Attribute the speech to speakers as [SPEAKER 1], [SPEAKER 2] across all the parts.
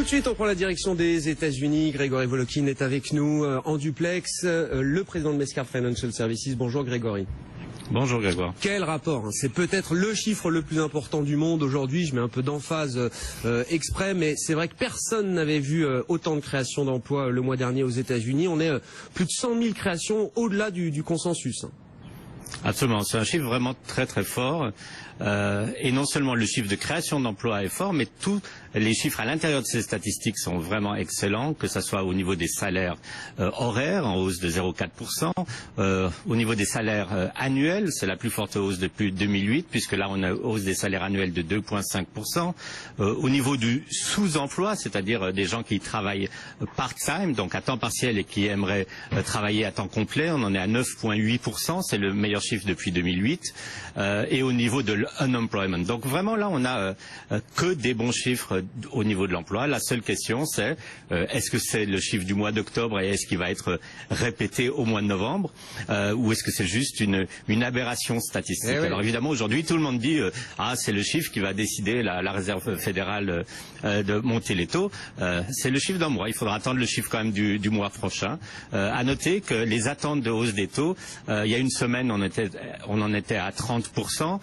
[SPEAKER 1] de suite, on prend la direction des États-Unis. Grégory Volokin est avec nous en duplex, le président de Mescart Financial Services. Bonjour Grégory.
[SPEAKER 2] Bonjour Grégoire.
[SPEAKER 1] Quel rapport, hein. C'est peut-être le chiffre le plus important du monde aujourd'hui. Je mets un peu d'emphase exprès, mais c'est vrai que personne n'avait vu autant de créations d'emplois le mois dernier aux États-Unis. On est plus de 100 000 créations au-delà du consensus.
[SPEAKER 2] Absolument, c'est un chiffre vraiment très très fort. Et non seulement le chiffre de création d'emplois est fort, mais tous les chiffres à l'intérieur de ces statistiques sont vraiment excellents, que ce soit au niveau des salaires horaires, en hausse de 0,4%, au niveau des salaires annuels, c'est la plus forte hausse depuis 2008, puisque là on a une hausse des salaires annuels de 2,5%. Au niveau du sous-emploi, c'est-à-dire des gens qui travaillent part-time, donc à temps partiel et qui aimeraient travailler à temps complet, on en est à 9,8%, c'est le meilleur chiffre depuis 2008. Et au niveau de unemployment. Donc vraiment là on a que des bons chiffres au niveau de l'emploi. La seule question c'est est-ce que c'est le chiffre du mois d'octobre et est-ce qu'il va être répété au mois de novembre ou est-ce que c'est juste une aberration statistique. Alors évidemment aujourd'hui tout le monde dit c'est le chiffre qui va décider la Réserve fédérale de monter les taux. C'est le chiffre d'un mois. Il faudra attendre le chiffre quand même du mois prochain. À noter que les attentes de hausse des taux, il y a une semaine on en était à 30%.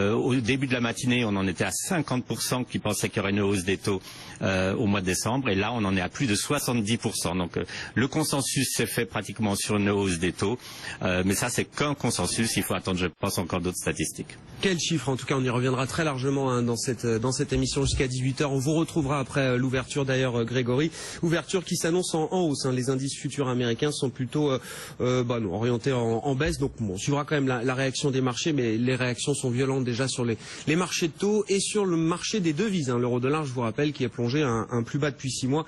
[SPEAKER 2] Au début de la matinée, on en était à 50% qui pensaient qu'il y aurait une hausse des taux au mois de décembre. Et là, on en est à plus de 70%. Donc le consensus s'est fait pratiquement sur une hausse des taux. Mais ça, c'est qu'un consensus. Il faut attendre, je pense, encore d'autres statistiques.
[SPEAKER 1] Quel chiffre? En tout cas, on y reviendra très largement dans cette émission jusqu'à 18h. On vous retrouvera après l'ouverture d'ailleurs, Grégory. Ouverture qui s'annonce en hausse. Les indices futurs américains sont plutôt orientés en baisse. Donc on suivra quand même la réaction des marchés, mais les réactions sont violentes déjà sur les marchés de taux et sur le marché des devises. L'euro-dollar, je vous rappelle, qui est plongé un plus bas depuis 6 mois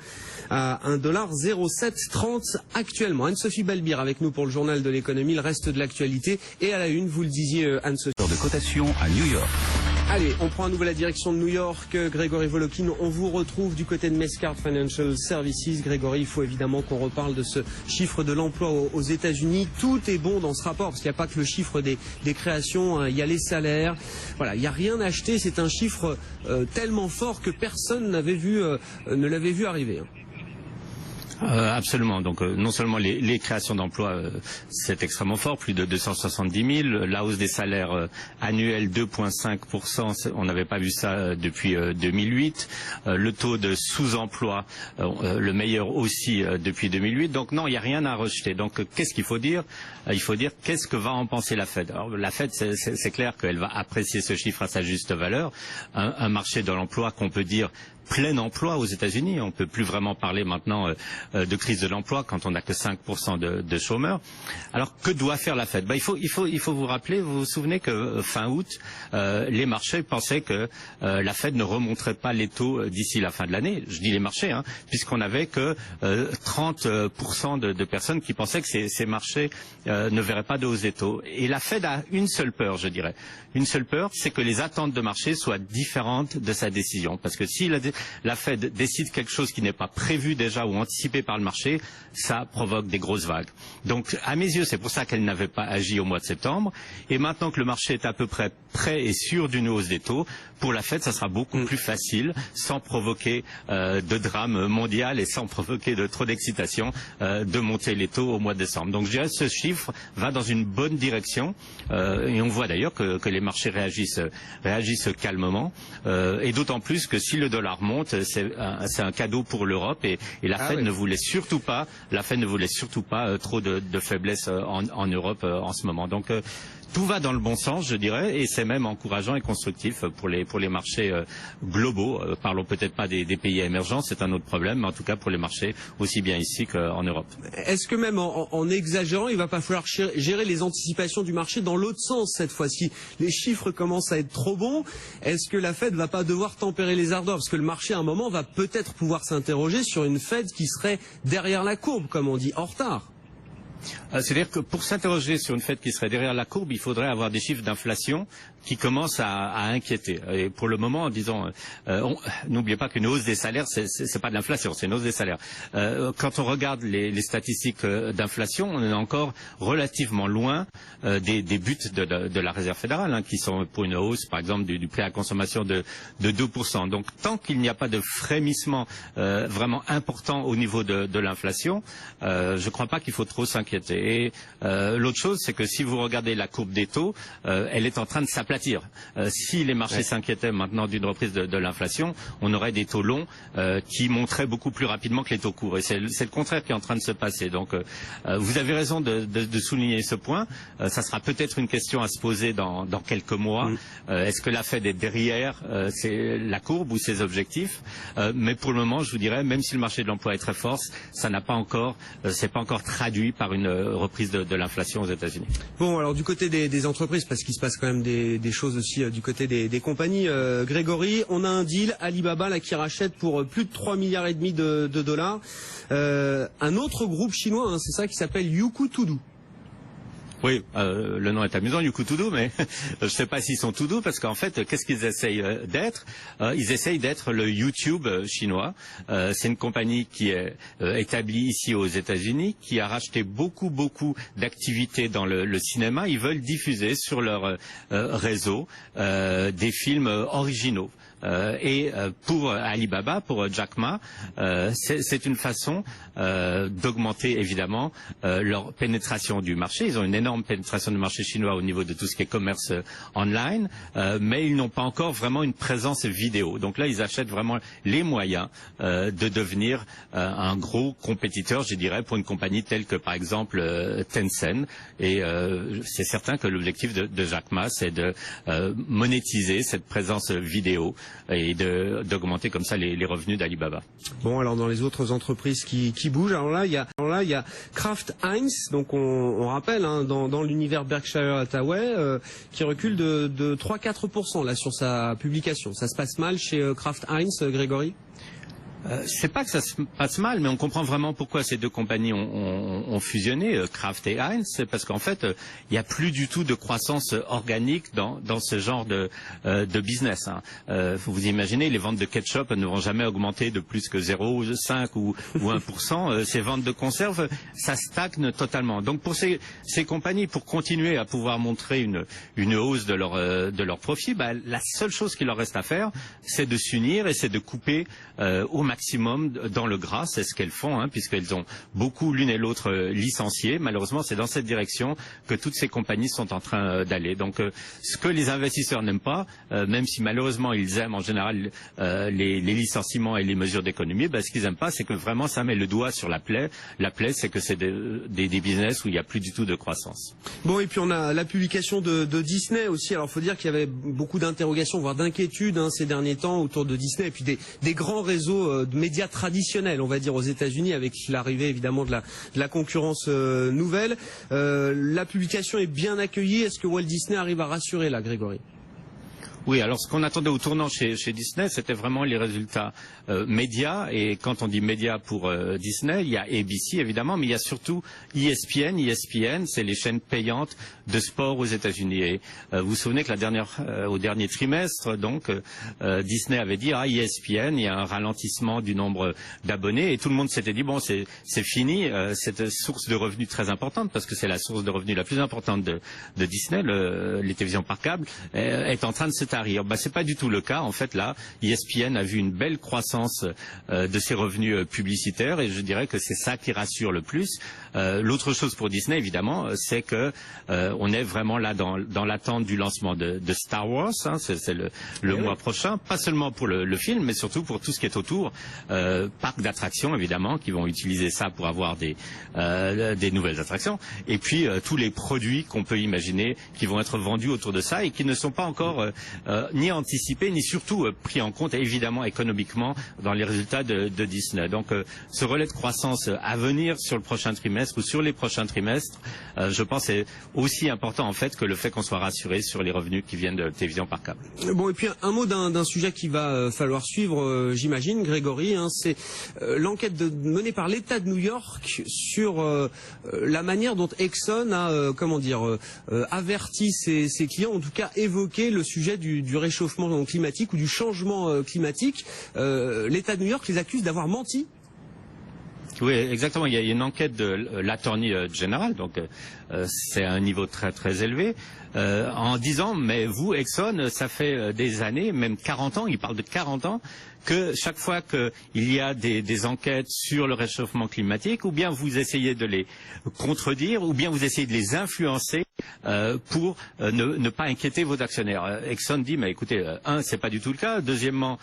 [SPEAKER 1] à 1,0730 actuellement. Anne-Sophie Balbir avec nous pour le journal de l'économie, le reste de l'actualité. Et à la une, vous le disiez, Anne-Sophie.
[SPEAKER 3] De cotation à New York.
[SPEAKER 1] Allez, on prend à nouveau la direction de New York. Grégory Volokin, on vous retrouve du côté de Mescart Financial Services. Grégory, il faut évidemment qu'on reparle de ce chiffre de l'emploi aux États-Unis. Tout est bon dans ce rapport, parce qu'il n'y a pas que le chiffre des créations, il y a les salaires. Voilà, il n'y a rien à acheter. C'est un chiffre tellement fort que personne ne l'avait vu arriver.
[SPEAKER 2] Absolument. Donc non seulement les créations d'emplois, c'est extrêmement fort, plus de 270 000. La hausse des salaires annuels 2,5%, on n'avait pas vu ça depuis 2008. Le taux de sous-emploi, le meilleur aussi depuis 2008. Donc non, il n'y a rien à rejeter. Donc qu'est-ce qu'il faut dire? Il faut dire qu'est-ce que va en penser la Fed. Alors la Fed, c'est clair qu'elle va apprécier ce chiffre à sa juste valeur. Un marché de l'emploi qu'on peut dire plein emploi aux États-Unis. On ne peut plus vraiment parler maintenant de crise de l'emploi quand on n'a que 5% de chômeurs. Alors que doit faire la Fed? Il faut vous rappeler, vous vous souvenez que fin août, les marchés pensaient que la Fed ne remonterait pas les taux d'ici la fin de l'année. Je dis les marchés, puisqu'on n'avait que 30% de personnes qui pensaient que ces marchés ne verraient pas de hausse des taux. Et la Fed a une seule peur, je dirais. Une seule peur, c'est que les attentes de marché soient différentes de sa décision. Parce que si la Fed décide quelque chose qui n'est pas prévu déjà ou anticipé par le marché, ça provoque des grosses vagues. Donc, à mes yeux, c'est pour ça qu'elle n'avait pas agi au mois de septembre. Et maintenant que le marché est à peu près prêt et sûr d'une hausse des taux, pour la Fed, ça sera beaucoup plus facile, sans provoquer de drame mondial et sans provoquer de trop d'excitation, de monter les taux au mois de décembre. Donc, je dirais que ce chiffre va dans une bonne direction. Et on voit d'ailleurs que les marchés réagissent calmement. Et d'autant plus que si le dollar monte, c'est un cadeau pour l'Europe et la Fed ne voulait surtout pas, trop de faiblesse en Europe en ce moment. Donc tout va dans le bon sens, je dirais, et c'est même encourageant et constructif pour les marchés globaux. Parlons peut-être pas des pays émergents, c'est un autre problème, mais en tout cas pour les marchés aussi bien ici qu'en Europe.
[SPEAKER 1] Est-ce que même en exagérant, il va pas falloir gérer les anticipations du marché dans l'autre sens cette fois-ci? Les chiffres commencent à être trop bons. Est-ce que la Fed va pas devoir tempérer les ardeurs? Parce que le marché à un moment va peut-être pouvoir s'interroger sur une Fed qui serait derrière la courbe, comme on dit, en retard.
[SPEAKER 2] C'est-à-dire que pour s'interroger sur une Fed qui serait derrière la courbe, il faudrait avoir des chiffres d'inflation qui commence à inquiéter. Et pour le moment, disons, n'oubliez pas qu'une hausse des salaires, c'est pas de l'inflation, c'est une hausse des salaires. Quand on regarde les statistiques d'inflation, on est encore relativement loin des buts de la Réserve fédérale, hein, qui sont pour une hausse, par exemple, du prix à la consommation de 2%. Donc, tant qu'il n'y a pas de frémissement vraiment important au niveau de l'inflation, je ne crois pas qu'il faut trop s'inquiéter. Et l'autre chose, c'est que si vous regardez la courbe des taux, elle est en train de s'aplatir. Si les marchés s'inquiétaient maintenant d'une reprise de l'inflation, on aurait des taux longs qui monteraient beaucoup plus rapidement que les taux courts. Et c'est le contraire qui est en train de se passer. Donc, vous avez raison de souligner ce point. Ça sera peut-être une question à se poser dans quelques mois. Est-ce que la Fed est derrière c'est la courbe ou ses objectifs? Mais pour le moment, je vous dirais, même si le marché de l'emploi est très fort, ça n'a pas encore, c'est pas encore traduit par une reprise de l'inflation aux États-Unis.
[SPEAKER 1] Bon, alors du côté des entreprises, parce qu'il se passe quand même des choses aussi du côté des compagnies. Grégory, on a un deal, Alibaba là qui rachète pour plus de 3,5 milliards de dollars un autre groupe chinois, hein, c'est ça, qui s'appelle Youku Tudou.
[SPEAKER 2] Oui, le nom est amusant, Youku Tudou, mais je ne sais pas s'ils sont tout doux, parce qu'en fait, qu'est-ce qu'ils essayent d'être? Ils essayent d'être le YouTube chinois. C'est une compagnie qui est établie ici aux États-Unis, qui a racheté beaucoup d'activités dans le cinéma. Ils veulent diffuser sur leur réseau des films originaux. Et pour Alibaba, pour Jack Ma, c'est une façon d'augmenter évidemment leur pénétration du marché. Ils ont une énorme pénétration du marché chinois au niveau de tout ce qui est commerce online, mais ils n'ont pas encore vraiment une présence vidéo. Donc là, ils achètent vraiment les moyens de devenir un gros compétiteur, je dirais, pour une compagnie telle que par exemple Tencent. Et c'est certain que l'objectif de Jack Ma, c'est de monétiser cette présence vidéo et d'augmenter comme ça les revenus d'Alibaba. Bon,
[SPEAKER 1] alors dans les autres entreprises qui bougent, alors là il y a Kraft Heinz, donc on rappelle, hein, dans l'univers Berkshire Hathaway, qui recule de 3-4% là sur sa publication. Ça se passe mal chez Kraft Heinz, Grégory?
[SPEAKER 2] C'est pas que ça se passe mal, mais on comprend vraiment pourquoi ces deux compagnies ont fusionné, Kraft et Heinz. C'est parce qu'en fait, il n'y a plus du tout de croissance organique dans ce genre de business. Hein. Vous imaginez, les ventes de ketchup ne vont jamais augmenter de plus que 0,5 ou 1%. Ces ventes de conserves, ça stagne totalement. Donc pour ces compagnies, pour continuer à pouvoir montrer une hausse de leur profit, la seule chose qu'il leur reste à faire, c'est de s'unir et c'est de couper au maximum dans le gras. C'est ce qu'elles font, hein, puisqu'elles ont beaucoup l'une et l'autre licenciés. Malheureusement, c'est dans cette direction que toutes ces compagnies sont en train d'aller. Donc, ce que les investisseurs n'aiment pas, même si malheureusement ils aiment en général les licenciements et les mesures d'économie, ce qu'ils n'aiment pas, c'est que vraiment ça met le doigt sur la plaie. La plaie, c'est que c'est des business où il n'y a plus du tout de croissance.
[SPEAKER 1] Bon, et puis on a la publication de Disney aussi. Alors, faut dire qu'il y avait beaucoup d'interrogations, voire d'inquiétudes, hein, ces derniers temps autour de Disney, et puis des grands réseaux de médias traditionnels, on va dire, aux États-Unis, avec l'arrivée évidemment de la concurrence nouvelle. La publication est bien accueillie. Est-ce que Walt Disney arrive à rassurer là, Grégory?
[SPEAKER 2] Oui, alors ce qu'on attendait au tournant chez Disney, c'était vraiment les résultats médias. Et quand on dit médias pour Disney, il y a ABC évidemment, mais il y a surtout ESPN. ESPN, c'est les chaînes payantes de sport aux États-Unis. Et vous vous souvenez que au dernier trimestre, donc Disney avait dit ESPN, il y a un ralentissement du nombre d'abonnés, et tout le monde s'était dit bon, c'est fini, cette source de revenus très importante, parce que c'est la source de revenus la plus importante de Disney, les télévisions par câble, est en train de se tarir. C'est pas du tout le cas. En fait, là, ESPN a vu une belle croissance de ses revenus publicitaires, et je dirais que c'est ça qui rassure le plus. L'autre chose pour Disney, évidemment, c'est que on est vraiment là dans l'attente du lancement de Star Wars. Hein, c'est le mois prochain, pas seulement pour le film, mais surtout pour tout ce qui est autour. Parcs d'attractions, évidemment, qui vont utiliser ça pour avoir des nouvelles attractions, et puis tous les produits qu'on peut imaginer qui vont être vendus autour de ça et qui ne sont pas encore ni anticipé, ni surtout pris en compte, évidemment, économiquement, dans les résultats de Disney. Donc, ce relais de croissance à venir sur le prochain trimestre ou sur les prochains trimestres, je pense, est aussi important, en fait, que le fait qu'on soit rassuré sur les revenus qui viennent de télévision par câble.
[SPEAKER 1] Bon, et puis un mot d'un sujet qui va falloir suivre, j'imagine, Grégory, hein, c'est l'enquête menée par l'État de New York sur la manière dont Exxon a, averti ses clients, en tout cas évoqué le sujet du réchauffement climatique ou du changement climatique. L'État de New York les accuse d'avoir menti.
[SPEAKER 2] Oui, exactement. Il y a une enquête de l'Attorney General, donc c'est un niveau très très élevé, en disant mais vous Exxon, ça fait des années, même 40 ans, il parle de 40 ans, que chaque fois qu'il y a des enquêtes sur le réchauffement climatique, ou bien vous essayez de les contredire, ou bien vous essayez de les influencer pour ne pas inquiéter vos actionnaires. Exxon dit, mais écoutez, c'est pas du tout le cas. Deuxièmement,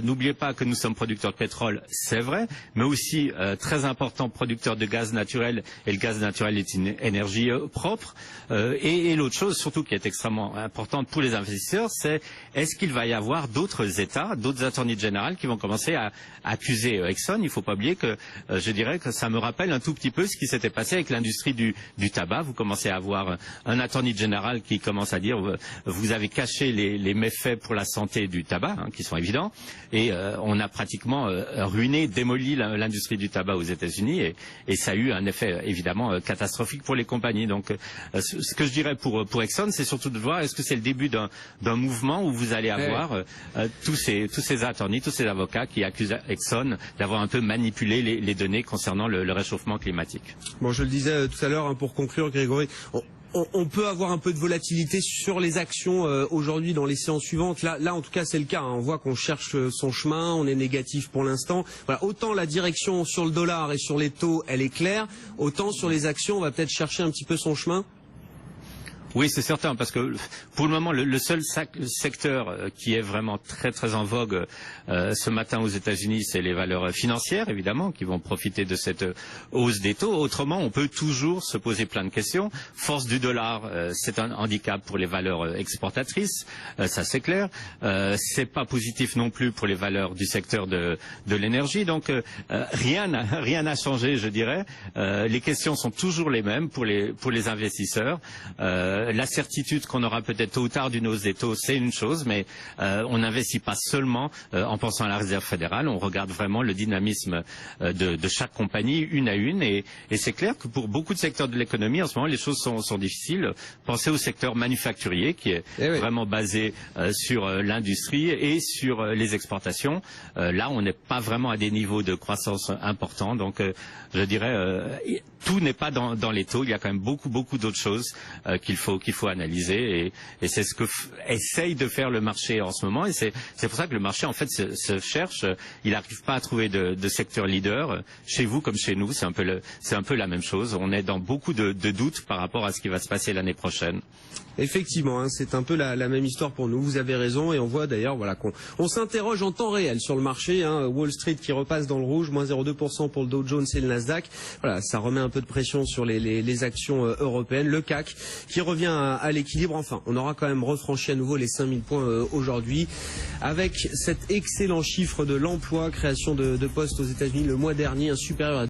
[SPEAKER 2] n'oubliez pas que nous sommes producteurs de pétrole, c'est vrai, mais aussi très important producteur de gaz naturel, et le gaz naturel est une énergie propre. Et l'autre chose, surtout qui est extrêmement importante pour les investisseurs, c'est est-ce qu'il va y avoir d'autres États, d'autres attorneys généraux qui vont commencer à accuser Exxon. Il ne faut pas oublier que je dirais que ça me rappelle un tout petit peu ce qui s'était passé avec l'industrie du tabac. Vous commencez à avoir un attorney général qui commence à dire vous avez caché les méfaits pour la santé du tabac, hein, qui sont évidents, et on a pratiquement ruiné, démoli l'industrie du tabac aux États-Unis, et ça a eu un effet évidemment catastrophique pour les compagnies. Donc ce que je dirais pour Exxon, c'est surtout de voir est-ce que c'est le début d'un mouvement où vous allez avoir tous ces attorneys, tous ces avocats qui accusent Exxon d'avoir un peu manipulé les données concernant le réchauffement climatique.
[SPEAKER 1] Bon, je le disais tout à l'heure, hein, pour conclure, Grégory, on peut avoir un peu de volatilité sur les actions aujourd'hui dans les séances suivantes. Là, en tout cas, c'est le cas. Hein. On voit qu'on cherche son chemin, on est négatif pour l'instant. Voilà, autant la direction sur le dollar et sur les taux, elle est claire, autant sur les actions, on va peut-être chercher un petit peu son chemin.
[SPEAKER 2] Oui, c'est certain, parce que pour le moment, le seul secteur qui est vraiment très très en vogue ce matin aux États-Unis, c'est les valeurs financières, évidemment, qui vont profiter de cette hausse des taux. Autrement, on peut toujours se poser plein de questions. Force du dollar, c'est un handicap pour les valeurs exportatrices, ça c'est clair. C'est pas positif non plus pour les valeurs du secteur de l'énergie. Donc rien n'a changé, je dirais. Les questions sont toujours les mêmes pour les investisseurs. La certitude qu'on aura peut-être tôt ou tard d'une hausse des taux, c'est une chose, mais on n'investit pas seulement en pensant à la Réserve fédérale, on regarde vraiment le dynamisme de chaque compagnie, une à une, et c'est clair que pour beaucoup de secteurs de l'économie, en ce moment, les choses sont difficiles. Pensez au secteur manufacturier, qui est vraiment basé sur l'industrie et sur les exportations. Là, on n'est pas vraiment à des niveaux de croissance importants, donc je dirais, tout n'est pas dans les taux, il y a quand même beaucoup d'autres choses qu'il faut analyser, et c'est ce que essaye de faire le marché en ce moment, et c'est pour ça que le marché en fait se cherche, il n'arrive pas à trouver de secteur leader, chez vous comme chez nous, c'est un peu la même chose, on est dans beaucoup de doutes par rapport à ce qui va se passer l'année prochaine.
[SPEAKER 1] Effectivement, hein, c'est un peu la même histoire pour nous, vous avez raison, et on voit d'ailleurs voilà, qu'on s'interroge en temps réel sur le marché, hein, Wall Street qui repasse dans le rouge, moins 0,2% pour le Dow Jones et le Nasdaq, voilà, ça remet un peu de pression sur les actions européennes, le CAC qui revient à l'équilibre, enfin, on aura quand même refranchi à nouveau les 5000 points aujourd'hui, avec cet excellent chiffre de l'emploi, création de postes aux États-Unis le mois dernier, un supérieur à